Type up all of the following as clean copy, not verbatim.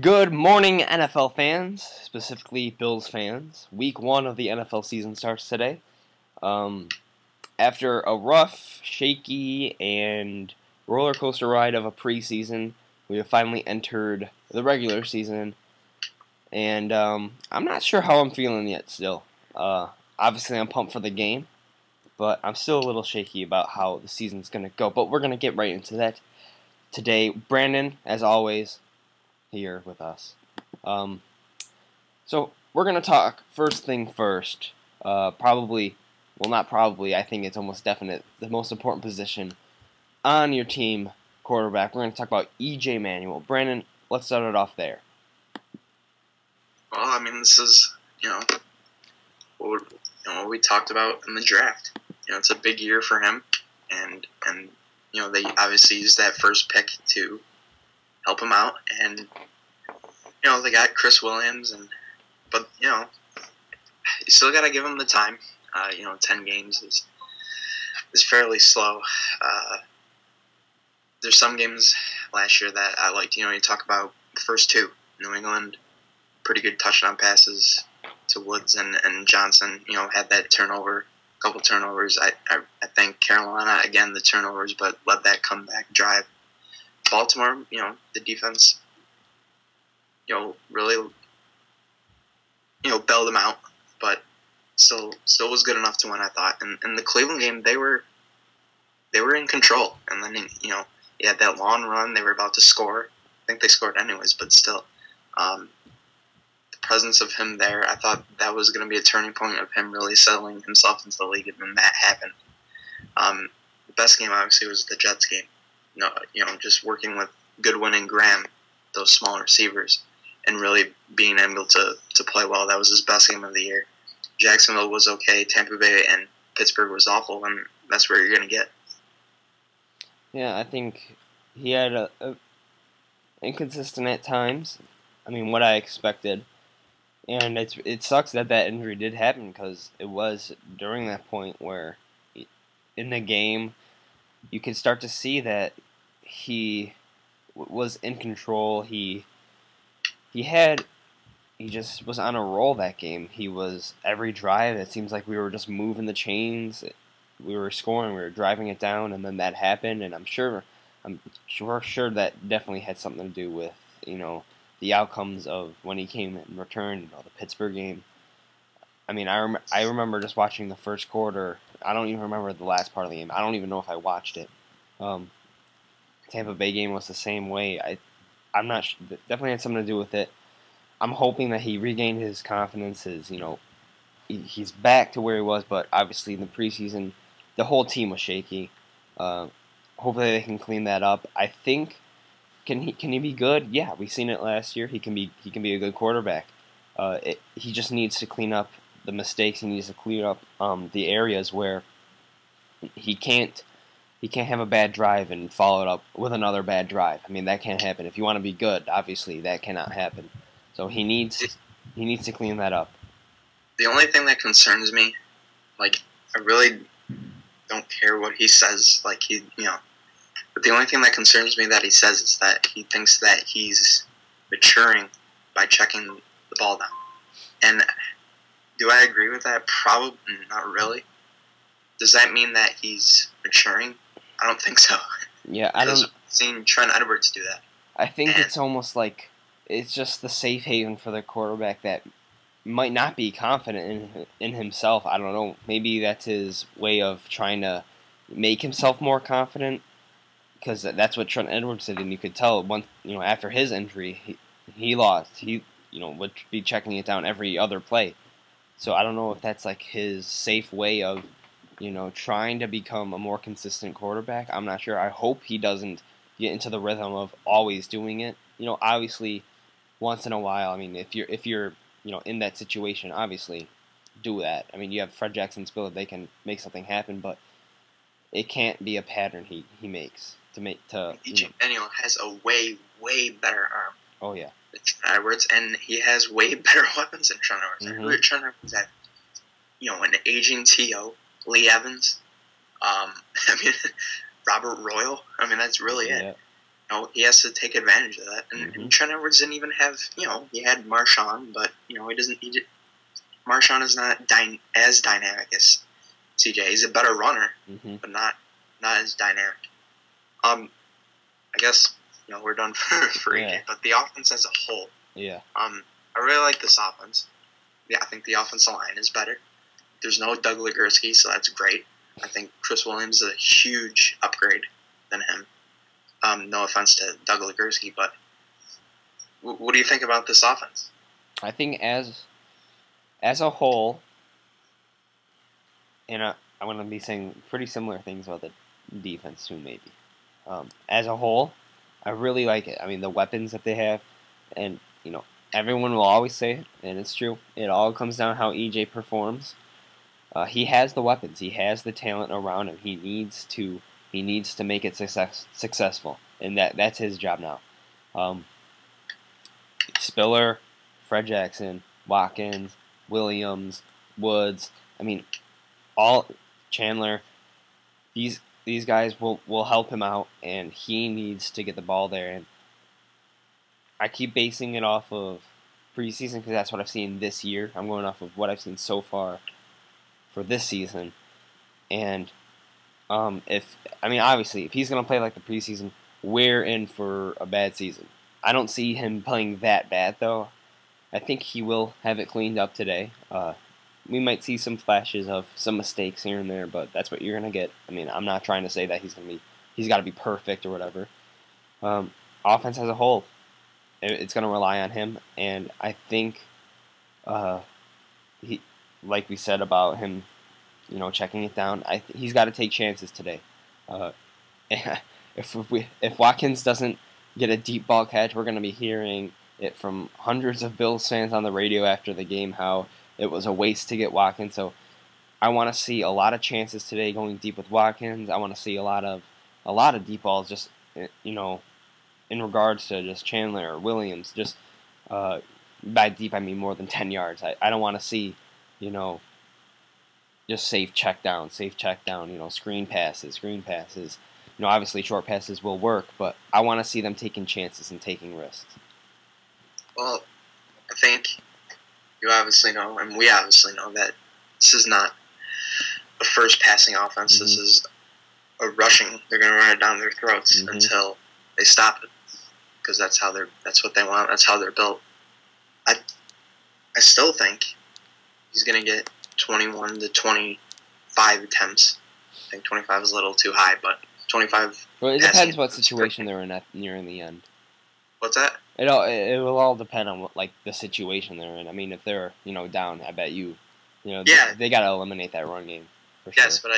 Good morning, NFL fans, specifically Bills fans. Week 1 of the NFL season starts today. Um, After a rough, shaky, and roller coaster ride of a preseason, we have finally entered the regular season, and I'm not sure how I'm feeling yet still. Obviously, I'm pumped for the game, but I'm still a little shaky about how the season's going to go. But we're going to get right into that today. Brandon, as always, here with us. Um, so we're going to talk first thing first. Not probably, I think it's almost definite, the most important position on your team, quarterback. We're going to talk about E.J. Manuel. Brandon, let's start it off there. Well, I mean, this is, what we talked about in the draft. It's a big year for him, and they obviously used that first pick to help him out, and they got Chris Williams, but you still got to give him the time. 10 games is fairly slow. There's some games last year that I liked. You talk about the first two, New England, pretty good touchdown passes to Woods and Johnson. Had that couple turnovers. I think Carolina, again, the turnovers, but let that comeback drive. Baltimore, the defense, really, bailed them out, but still was good enough to win, I thought. And in the Cleveland game, they were in control. And then, you had that long run. They were about to score. I think they scored anyways, but still. The presence of him there, I thought that was going to be a turning point of him really settling himself into the league, and then that happened. The best game, obviously, was the Jets game. Just working with Goodwin and Graham, those small receivers, and really being able to play well. That was his best game of the year. Jacksonville was okay. Tampa Bay and Pittsburgh was awful, and that's where you're going to get. Yeah, I think he had a inconsistent at times. I mean, what I expected. And it sucks that injury did happen, because it was during that point where in the game you could start to see that he was in control. He just was on a roll that game. He was every drive. It seems like we were just moving the chains. We were scoring. We were driving it down, and then that happened. And I'm sure that definitely had something to do with the outcomes of when he came and returned. The Pittsburgh game. I mean, I remember just watching the first quarter. I don't even remember the last part of the game. I don't even know if I watched it. Tampa Bay game was the same way. I'm not sure. Definitely had something to do with it. I'm hoping that he regained his confidence. He's back to where he was, but obviously in the preseason, the whole team was shaky. Hopefully they can clean that up. I think can he be good? Yeah, we've seen it last year. He can be a good quarterback. He just needs to clean up the mistakes. He needs to clean up the areas where he can't have a bad drive and follow it up with another bad drive. I mean, that can't happen. If you want to be good, obviously that cannot happen. So he needs to clean that up. The only thing that concerns me, I really don't care what he says, but the only thing that concerns me that he says is that he thinks that he's maturing by checking the ball down. And do I agree with that? Probably not really. Does that mean that he's maturing? I don't think so. Yeah, I don't. I've seen Trent Edwards do that. I think it's almost like it's just the safe haven for the quarterback that might not be confident in himself. I don't know. Maybe that's his way of trying to make himself more confident, because that's what Trent Edwards did, and you could tell after his injury, he lost. He would be checking it down every other play. So I don't know if that's like his safe way of trying to become a more consistent quarterback. I'm not sure. I hope he doesn't get into the rhythm of always doing it. Obviously, once in a while. I mean, if you're in that situation, obviously, do that. I mean, you have Fred Jackson's ability; they can make something happen, but it can't be a pattern he makes EJ Manuel has a way better arm. Oh yeah. Than Trent Edwards, and he has way better weapons than Trent Edwards. Mm-hmm. Who did Trent Edwards have? An aging T.O., Lee Evans. I mean, Robert Royal. I mean, that's really it. he has to take advantage of that. And Trent Edwards didn't even have, he had Marshawn, but he doesn't. Marshawn is not as dynamic as CJ. He's a better runner, but not as dynamic. I guess we're done for AJ, but the offense as a whole. Yeah. I really like this offense. Yeah, I think the offensive line is better. There's no Doug Legursky, so that's great. I think Chris Williams is a huge upgrade than him. No offense to Doug Legursky, but what do you think about this offense? I think as a whole, and I'm going to be saying pretty similar things about the defense too, maybe. As a whole, I really like it. I mean, the weapons that they have, and everyone will always say it, and it's true. It all comes down to how EJ performs. He has the weapons. He has the talent around him. He needs to make it successful, and that's his job now. Spiller, Fred Jackson, Watkins, Williams, Woods. I mean, all Chandler. These guys will help him out, and he needs to get the ball there. And I keep basing it off of preseason because that's what I've seen this year. I'm going off of what I've seen so far for this season. And obviously, if he's going to play like the preseason, we're in for a bad season. I don't see him playing that bad, though. I think he will have it cleaned up today. We might see some flashes of some mistakes here and there, but that's what you're going to get. I mean, I'm not trying to say that he's got to be perfect or whatever. Offense as a whole, it's going to rely on him, and I think he, like we said about him, checking it down. He's got to take chances today. If Watkins doesn't get a deep ball catch, we're going to be hearing it from hundreds of Bills fans on the radio after the game how it was a waste to get Watkins. So I want to see a lot of chances today going deep with Watkins. I want to see a lot of deep balls, just in regards to just Chandler or Williams. Just by deep I mean more than 10 yards. I don't want to see just safe check down, screen passes. Obviously short passes will work, but I want to see them taking chances and taking risks. Well, I think you obviously know, and we obviously know, that this is not a first passing offense. This is a rushing. They're going to run it down their throats until they stop it, because that's what they want. That's how they're built. I still think he's going to get 21 to 25 attempts. I think 25 is a little too high, but 25. Well, it depends what situation they're in near the end. What's that? It will all depend on what, the situation they're in. I mean, if they're down, I bet they got to eliminate that run game for sure. Yes, but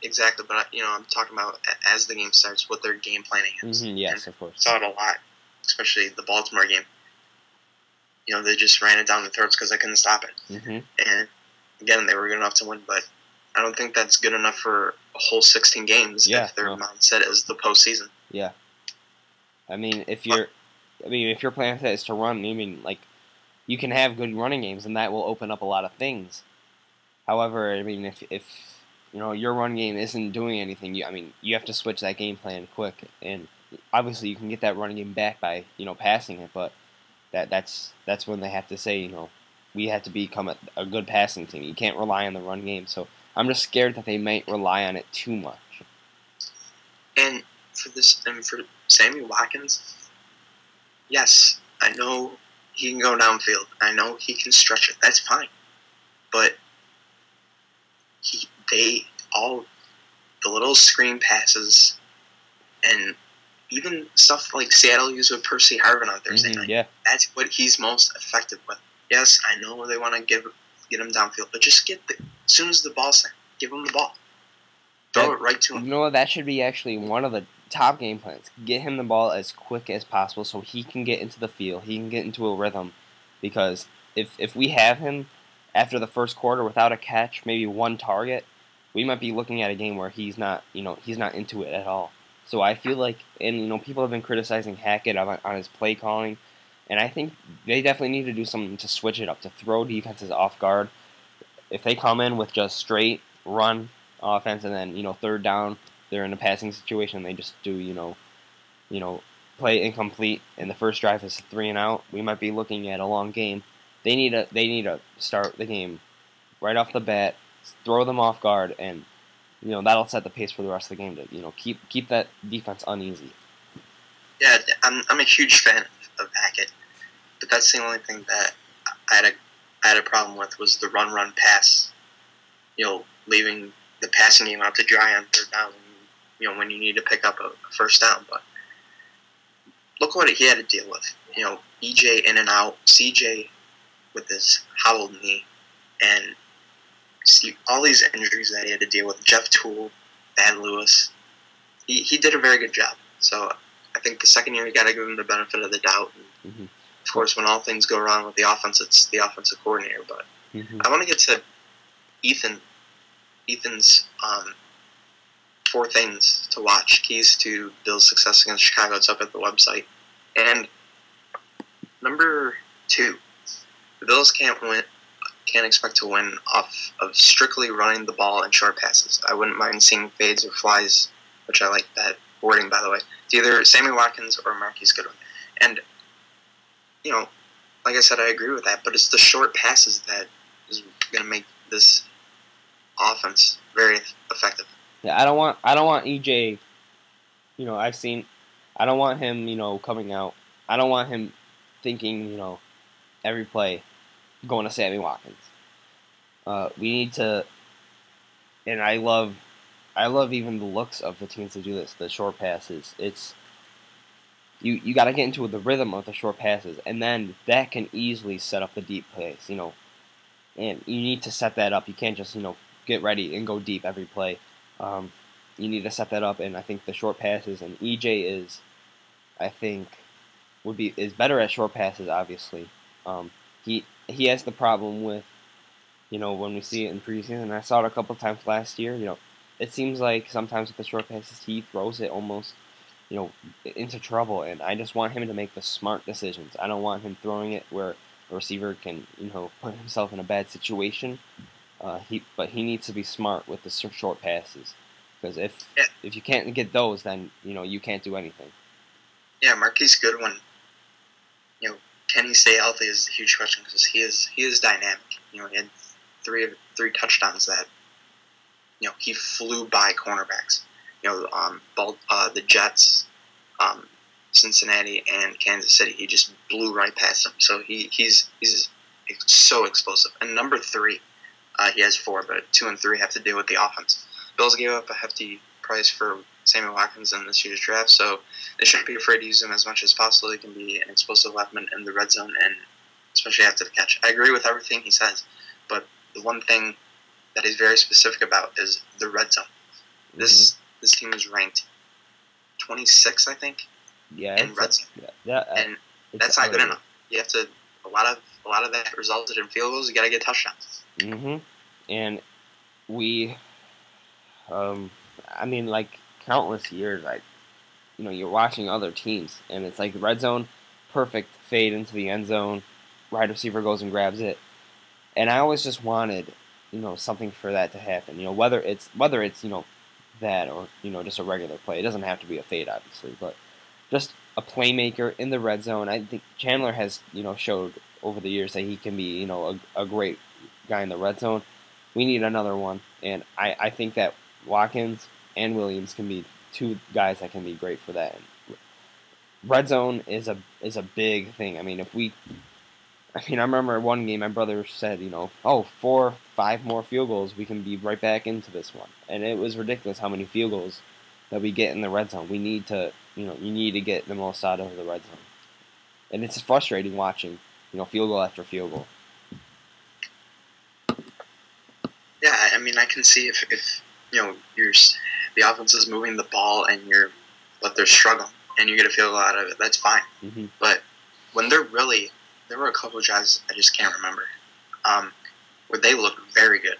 exactly. But I'm talking about as the game starts, what their game planning is. Yes, of course. Saw it a lot, especially the Baltimore game. They just ran it down the throats because they couldn't stop it. And again, they were good enough to win, but I don't think that's good enough for a whole 16 games if their mindset is the postseason. Yeah. I mean, if your plan is to run, you can have good running games, and that will open up a lot of things. However, if your run game isn't doing anything, you have to switch that game plan quick. And obviously, you can get that running game back by passing it, but that's when they have to say we have to become a good passing team. You can't rely on the run game. So I'm just scared that they might rely on it too much. And for Sammy Watkins, yes, I know he can go downfield. I know he can stretch it. That's fine. But the little screen passes and even stuff like Seattle used with Percy Harvin on Thursday night. Yeah. That's what he's most effective with. Yes, I know they want to get him downfield, but just as soon as the ball's there, give him the ball. Throw it right to him. That should be actually one of the top game plans. Get him the ball as quick as possible so he can get into the field. He can get into a rhythm. Because if we have him after the first quarter without a catch, maybe one target, we might be looking at a game where he's not into it at all. So I feel like, and people have been criticizing Hackett on his play calling, and I think they definitely need to do something to switch it up, to throw defenses off guard. If they come in with just straight run offense and then third down, they're in a passing situation, they just do you know, play incomplete, and the first drive is 3-and-out, we might be looking at a long game. They need to start the game right off the bat, throw them off guard, and that'll set the pace for the rest of the game to keep that defense uneasy. Yeah, I'm a huge fan of Hackett, but that's the only thing that I had a problem with was the run pass. Leaving the passing game out to dry on third down. When you need to pick up a first down, but look what he had to deal with. EJ in and out, CJ with his hobbled knee, and all these injuries that he had to deal with. Jeff Toole, Van Lewis, he did a very good job. So I think the second year you got to give him the benefit of the doubt. And of course, when all things go wrong with the offense, it's the offensive coordinator. But I want to get to Ethan's 4 things to watch, keys to Bill's success against Chicago. It's up at the website. And number 2, the Bills can't expect to win off of strictly running the ball and short passes. I wouldn't mind seeing fades or flies, which I like that wording, by the way. It's either Sammy Watkins or Marquise Goodwin. And, like I said, I agree with that, but it's the short passes that is going to make this offense very effective. Yeah, I don't want EJ. I don't want him. Coming out. I don't want him thinking. Every play going to Sammy Watkins. We need to. And I love even the looks of the teams that do this. The short passes. It's you got to get into the rhythm of the short passes, and then that can easily set up the deep plays. And you need to set that up. You can't just get ready and go deep every play. You need to set that up, and I think the short passes, and EJ is better at short passes. Obviously, he has the problem with when we see it in preseason. And I saw it a couple times last year. It seems like sometimes with the short passes he throws it almost into trouble, and I just want him to make the smart decisions. I don't want him throwing it where a receiver can put himself in a bad situation. But he needs to be smart with the short passes, because if you can't get those, then you can't do anything. Yeah, Marquise Goodwin. Can he stay healthy is a huge question, because he is dynamic. He had three touchdowns that he flew by cornerbacks. The Jets, Cincinnati, and Kansas City. He just blew right past them. So he's so explosive. And number 3. He has 4, but 2 and 3 have to deal with the offense. Bills gave up a hefty price for Sammy Watkins in this year's draft, so they shouldn't be afraid to use him as much as possible. He can be an explosive weapon in the red zone, and especially after the catch. I agree with everything he says, but the one thing that he's very specific about is the red zone. This team is ranked 26, I think, in red zone, and that's not good enough. You have to a lot of that resulted in field goals. You got to get touchdowns. And we, countless years, you're watching other teams, and it's like the red zone, perfect fade into the end zone, wide receiver goes and grabs it, and I always just wanted, something for that to happen. Whether it's that or just a regular play. It doesn't have to be a fade, obviously, but just a playmaker in the red zone. I think Chandler has showed over the years that he can be a great guy in the red zone. We need another one, and I think that Watkins and Williams can be 2 guys that can be great for that. Red zone is a big thing. I remember one game my brother said, 4, 5 more field goals, we can be right back into this one, and it was ridiculous how many field goals that we get in the red zone. We need to, you need to get the most out of the red zone, and it's frustrating watching, field goal after field goal. Yeah, I can see if the offense is moving the ball but they're struggling, and you get a field goal out of it. That's fine. But when there were a couple of drives I just can't remember, where they looked very good,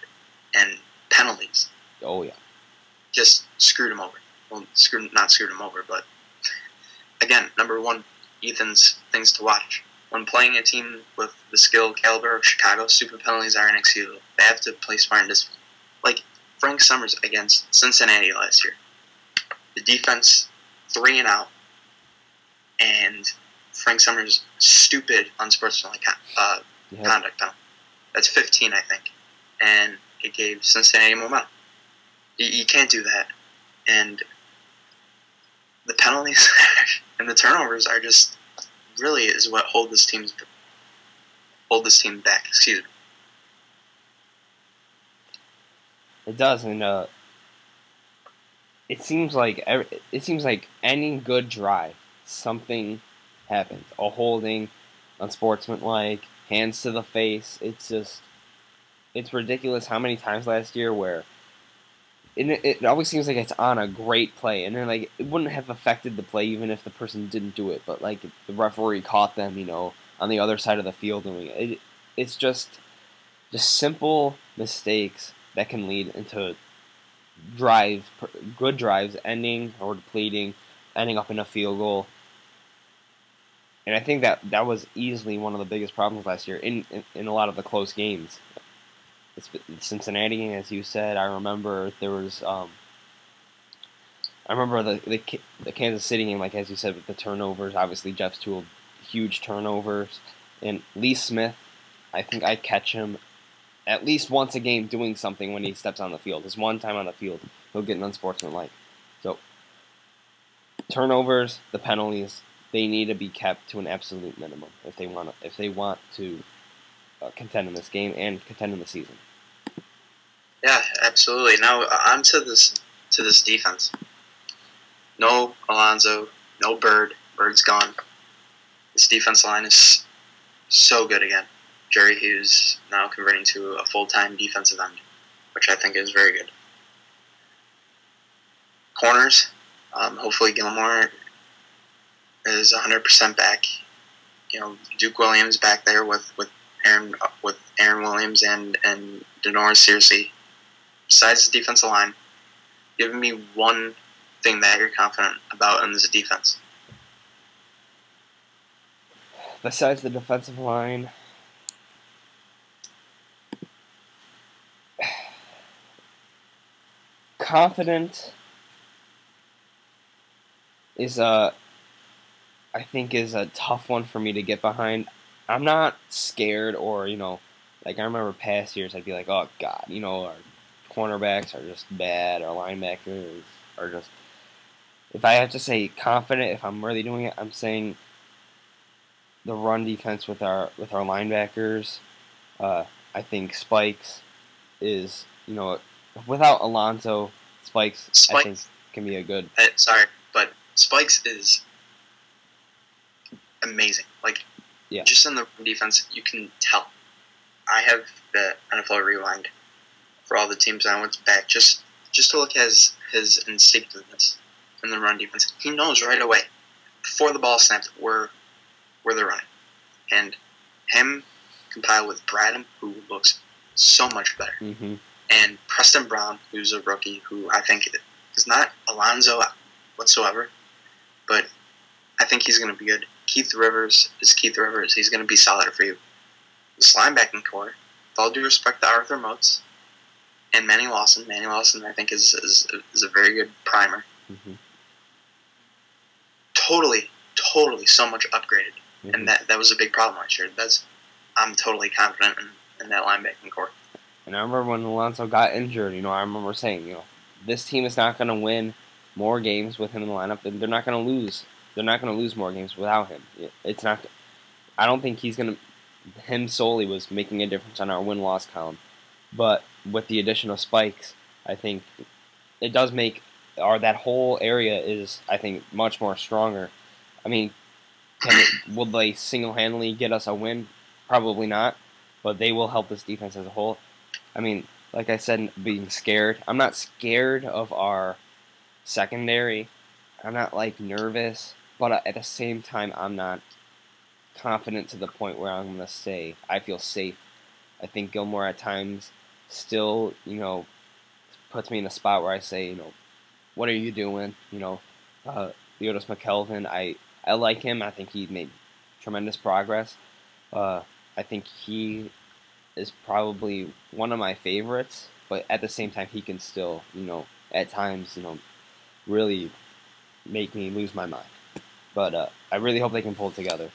and penalties. Oh yeah, just screwed them over. Well, not screwed them over, but again, number 1, Ethan's things to watch. When playing a team with the skill caliber of Chicago, stupid penalties are inexcusable. They have to play smart and disciplined. Like Frank Summers against Cincinnati last year. The defense 3-and-out, and Frank Summers' stupid, unsportsmanlike conduct penalty. That's 15, I think, and it gave Cincinnati momentum. You can't do that, and the penalties and the turnovers are just really is what hold this team back. Excuse me. It does, and it seems like any good drive, something happens. A holding, unsportsmanlike, hands to the face. It's ridiculous how many times last year where it always seems like it's on a great play, and then like it wouldn't have affected the play even if the person didn't do it, but like the referee caught them, on the other side of the field doing it. It's just simple mistakes that can lead into good drives ending or depleting, ending up in a field goal. And I think that was easily one of the biggest problems last year in a lot of the close games. It's Cincinnati, as you said. I remember there was. I remember the Kansas City game, like as you said, with the turnovers. Obviously, Jeff's two huge turnovers, and Lee Smith. I think I catch him at least once a game doing something when he steps on the field. Just one time on the field, he'll get an unsportsmanlike. So turnovers, the penalties, they need to be kept to an absolute minimum if they want to contend in this game and contend in the season. Yeah, absolutely. Now on to this defense. No Alonso, no Bird. Bird's gone. This defense line is so good again. Jerry Hughes now converting to a full-time defensive end, which I think is very good. Corners, hopefully Gilmore is 100% back. Duke Williams back there with Aaron Williams and Denoris Searcy. Besides the defensive line, give me one thing that you're confident about in this defense. Besides the defensive line, confident is I think is a tough one for me to get behind. I'm not scared or, like I remember past years I'd be like, oh God, our cornerbacks are just bad, our linebackers are just. If I have to say confident, if I'm really doing it, I'm saying the run defense with our linebackers. I think Spikes is, without Alonso, Spikes I think can be a good. Sorry, but Spikes is amazing. Like, yeah. Just in the defense, you can tell. I have the NFL Rewind for all the teams I went back just to look at his instinctiveness in the run defense. He knows right away before the ball snaps where they're running, and him compiled with Bradham, who looks so much better, and Preston Brown, who's a rookie, who I think is not Alonzo whatsoever, but I think he's going to be good. Keith Rivers is Keith Rivers. He's going to be solid for you. This linebacking core, with all due respect to Arthur Motes and Manny Lawson. Manny Lawson, I think, is a very good primer. Totally, so much upgraded. And that was a big problem last year. I'm totally confident in that linebacking core. And I remember when Alonso got injured, I remember saying, this team is not going to win more games with him in the lineup, and they're not going to lose. They're not going to lose more games without him. It's not. I don't think he's going to. Him solely was making a difference on our win-loss column, but with the addition of Spikes, I think it does make that whole area is, I think, much more stronger. I mean, will they single-handedly get us a win? Probably not, but they will help this defense as a whole. I mean, like I said, being scared. I'm not scared of our secondary. I'm not, nervous, but at the same time, I'm not confident to the point where I'm going to say I feel safe. I think Gilmore at times still, puts me in a spot where I say, what are you doing? Leotis McKelvin, I like him. I think he made tremendous progress. I think he is probably one of my favorites, but at the same time, he can still, at times, really make me lose my mind. But I really hope they can pull it together.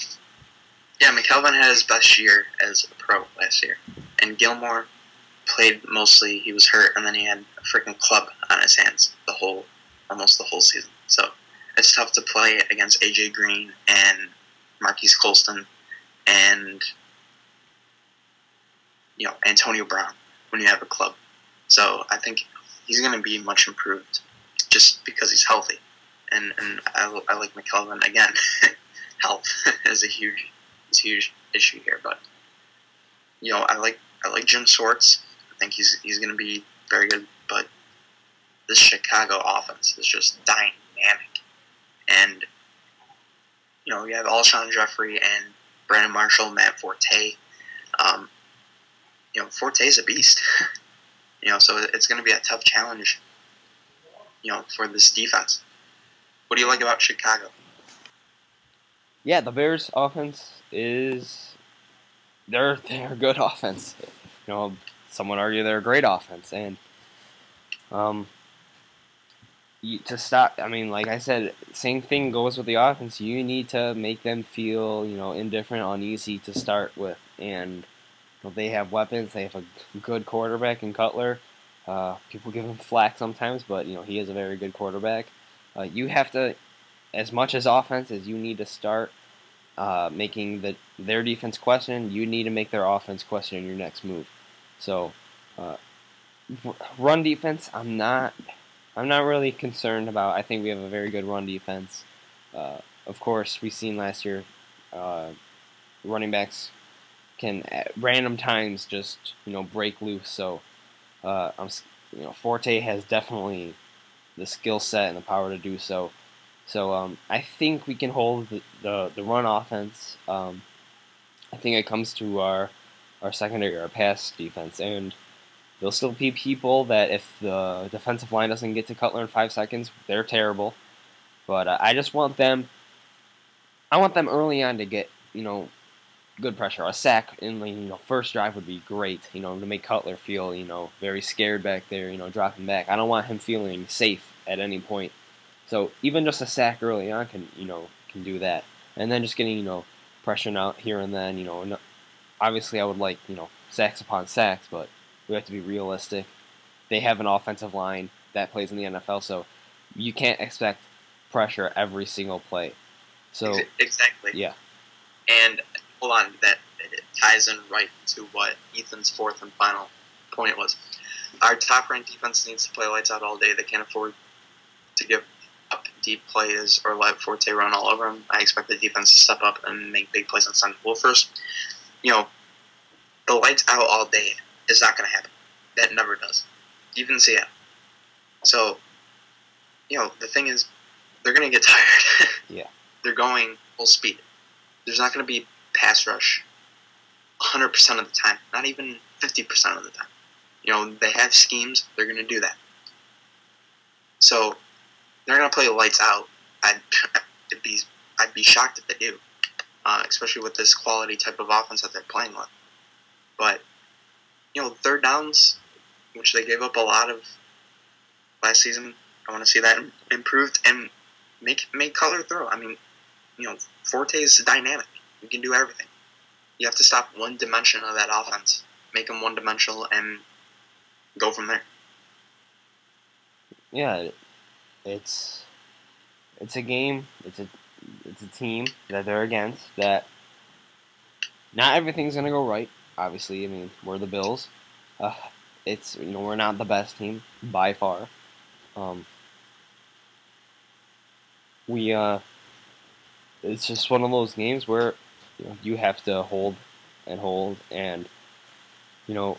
Yeah, McKelvin had his best year as a pro last year, and Gilmore played mostly. He was hurt, and then he had a freaking club on his hands almost the whole season. So it's tough to play against AJ Green and Marquise Colston and Antonio Brown when you have a club. So I think he's going to be much improved just because he's healthy, and I like McKelvin again. Health is a huge issue here, but I like Jim Swartz. I think he's going to be very good, but this Chicago offense is just dynamic, and you have Alshon Jeffrey and Brandon Marshall, Matt Forte. Forte is a beast. So it's going to be a tough challenge. For this defense. What do you like about Chicago? Yeah, the Bears' offense they're a good offense. Some would argue they're a great offense, and to stop. I mean, like I said, same thing goes with the offense. You need to make them feel indifferent, uneasy to start with, and they have weapons. They have a good quarterback in Cutler. People give him flack sometimes, but he is a very good quarterback. You have to, as much as offense as you need to start making their defense question, you need to make their offense question your next move. So, run defense, I'm not really concerned about. I think we have a very good run defense. Of course, we've seen last year, running backs can at random times just break loose. So, Forte has definitely the skill set and the power to do so. So I think we can hold the run offense. I think it comes to our secondary, our pass defense, and there'll still be people that if the defensive line doesn't get to Cutler in 5 seconds, they're terrible. But I just want them. I want them early on to get good pressure. A sack in the first drive would be great. To make Cutler feel very scared back there. Dropping back. I don't want him feeling safe at any point. So even just a sack early on can do that, and then just getting pressure out here and then. Obviously I would like sacks upon sacks, but we have to be realistic. They have an offensive line that plays in the NFL, so you can't expect pressure every single play. So exactly. Yeah. And hold on, that it ties in right to what Ethan's fourth and final point was. Our top-ranked defense needs to play lights out all day. They can't afford to give up deep plays or let Forte run all over them. I expect the defense to step up and make big plays on Sunday. Well, first, the lights out all day is not going to happen. That never does. Even Seattle. So, the thing is, they're going to get tired. Yeah. They're going full speed. There's not going to be pass rush 100% of the time, not even 50% of the time. They have schemes. They're going to do that. So they're going to play lights out. I'd be shocked if they do, especially with this quality type of offense that they're playing with. But third downs, which they gave up a lot of last season, I want to see that improved and make Cutler throw. I mean, Forte is dynamic. You can do everything. You have to stop one dimension of that offense, make them one-dimensional, and go from there. Yeah, it's a game. It's a team that they're against. That not everything's gonna go right. Obviously, I mean we're the Bills. It's we're not the best team by far. It's just one of those games where you have to hold, and a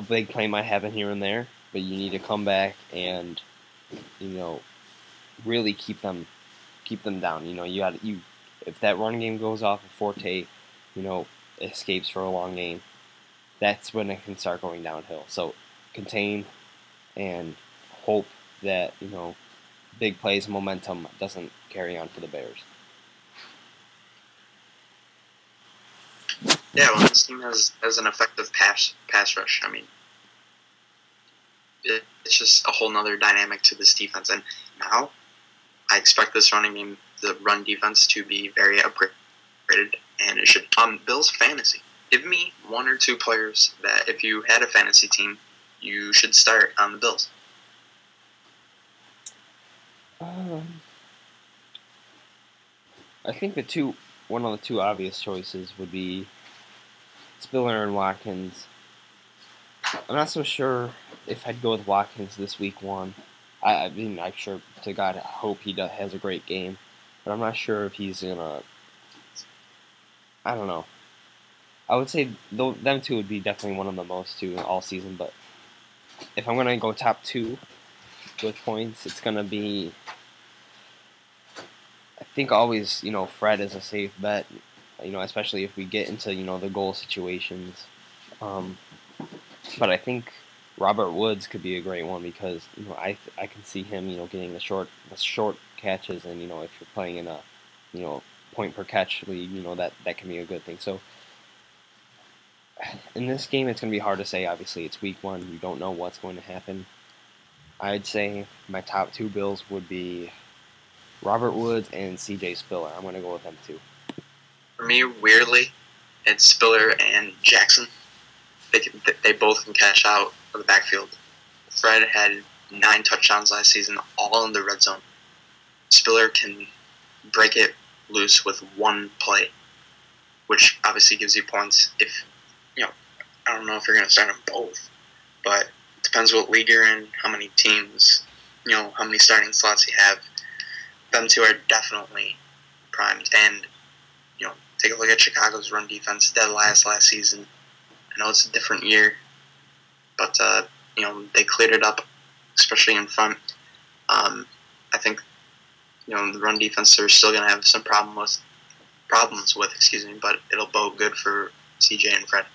big play might happen here and there, but you need to come back and really keep them down. If that run game goes off, if Forte escapes for a long game, that's when it can start going downhill. So contain and hope that big plays and momentum doesn't carry on for the Bears. Yeah, well, this team has an effective pass rush. I mean, it's just a whole nother dynamic to this defense. And now I expect this running game the run defense to be very upgraded, and it should. Bills fantasy. Give me one or two players that if you had a fantasy team, you should start on the Bills. I think one of the two obvious choices would be Spiller and Watkins. I'm not so sure if I'd go with Watkins this week one. I mean, I sure to God hope he has a great game, but I'm not sure if he's gonna. I don't know. I would say them two would be definitely one of the most two all season, but if I'm gonna go top two with points, it's gonna be. I think always, Fred is a safe bet. Especially if we get into the goal situations. But I think Robert Woods could be a great one because I can see him getting the short catches, and if you're playing in a point per catch league, that can be a good thing. So in this game, it's going to be hard to say. Obviously, it's week one. You don't know what's going to happen. I'd say my top two Bills would be Robert Woods and C.J. Spiller. I'm going to go with them too. For me, weirdly, it's Spiller and Jackson. They both can catch out of the backfield. Fred had 9 touchdowns last season, all in the red zone. Spiller can break it loose with one play, which obviously gives you points. If I don't know if you're going to start them both, but it depends what league you're in, how many teams, how many starting slots you have. Them two are definitely primed. And take a look at Chicago's run defense, dead last season. I know it's a different year, but they cleared it up, especially in front. I think the run defense they're still going to have some problems with, but it'll bode good for CJ and Fred.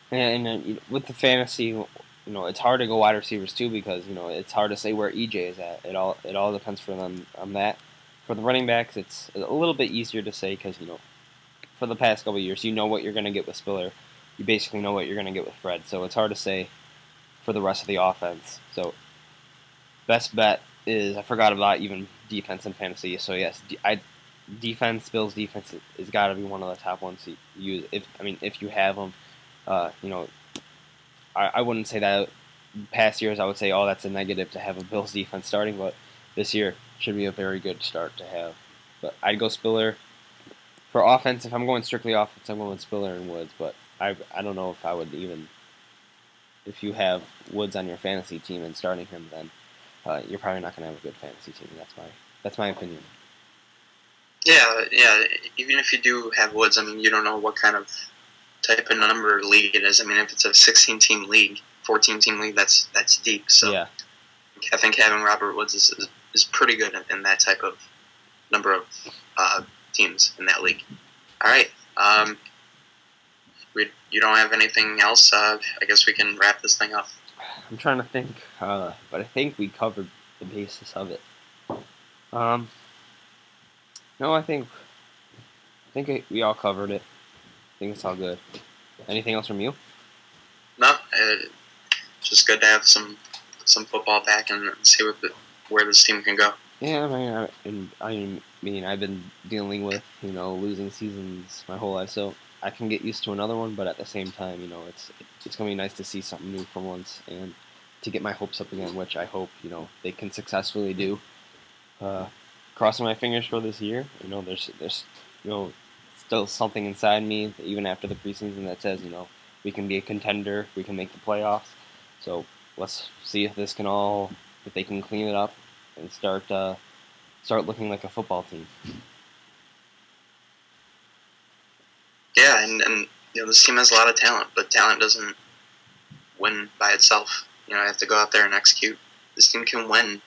And with the fantasy, it's hard to go wide receivers too because it's hard to say where EJ is at. It all depends for them on that. For the running backs, it's a little bit easier to say because for the past couple of years, you know what you're going to get with Spiller. You basically know what you're going to get with Fred. So it's hard to say for the rest of the offense. So best bet is I forgot about even defense and fantasy. So yes, Bills defense has got to be one of the top ones to use. If you have them, I wouldn't say that. Past years, I would say, that's a negative to have a Bills defense starting, but this year should be a very good start to have. But I'd go Spiller. For offense, if I'm going strictly offense, I'm going Spiller and Woods, but I don't know if I would even. If you have Woods on your fantasy team and starting him, then you're probably not going to have a good fantasy team. That's my opinion. Yeah. Even if you do have Woods, you don't know what kind of type of number league it is. If it's a 16-team league, 14-team league, that's deep. So yeah. I think having Robert Woods is pretty good in that type of number of teams in that league. All right. You don't have anything else? I guess we can wrap this thing up. I'm trying to think, but I think we covered the basis of it. No, I think we all covered it. I think it's all good. Anything else from you? No, just good to have some football back and see where this team can go. Yeah, I've been dealing with losing seasons my whole life, so I can get used to another one. But at the same time, it's gonna be nice to see something new for once and to get my hopes up again, which I hope they can successfully do. Crossing my fingers for this year. There's still something inside me, even after the preseason, that says, we can be a contender, we can make the playoffs. So let's see if they can clean it up and start looking like a football team. Yeah, and this team has a lot of talent, but talent doesn't win by itself. You have to go out there and execute. This team can win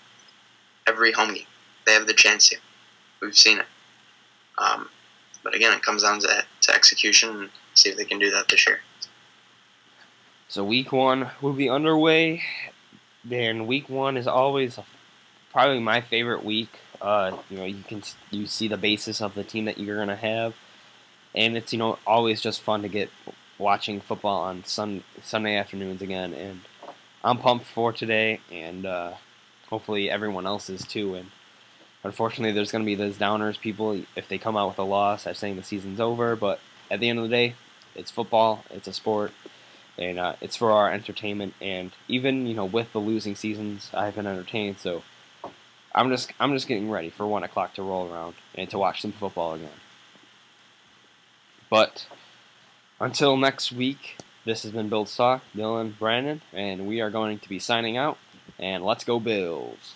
every home game. They have the chance to. We've seen it. But again, it comes down to execution and see if they can do that this year. So week one will be underway. And week one is always probably my favorite week. You see the basis of the team that you're gonna have, and it's always just fun to get watching football on Sunday afternoons again. And I'm pumped for today, and hopefully everyone else is too. And Unfortunately, there's going to be those downers people if they come out with a loss, are saying the season's over. But at the end of the day, it's football. It's a sport, and it's for our entertainment. And even with the losing seasons, I've been entertained. So I'm just getting ready for 1 o'clock to roll around and to watch some football again. But until next week, this has been Bill Stock, Dylan, Brandon, and we are going to be signing out. And let's go Bills!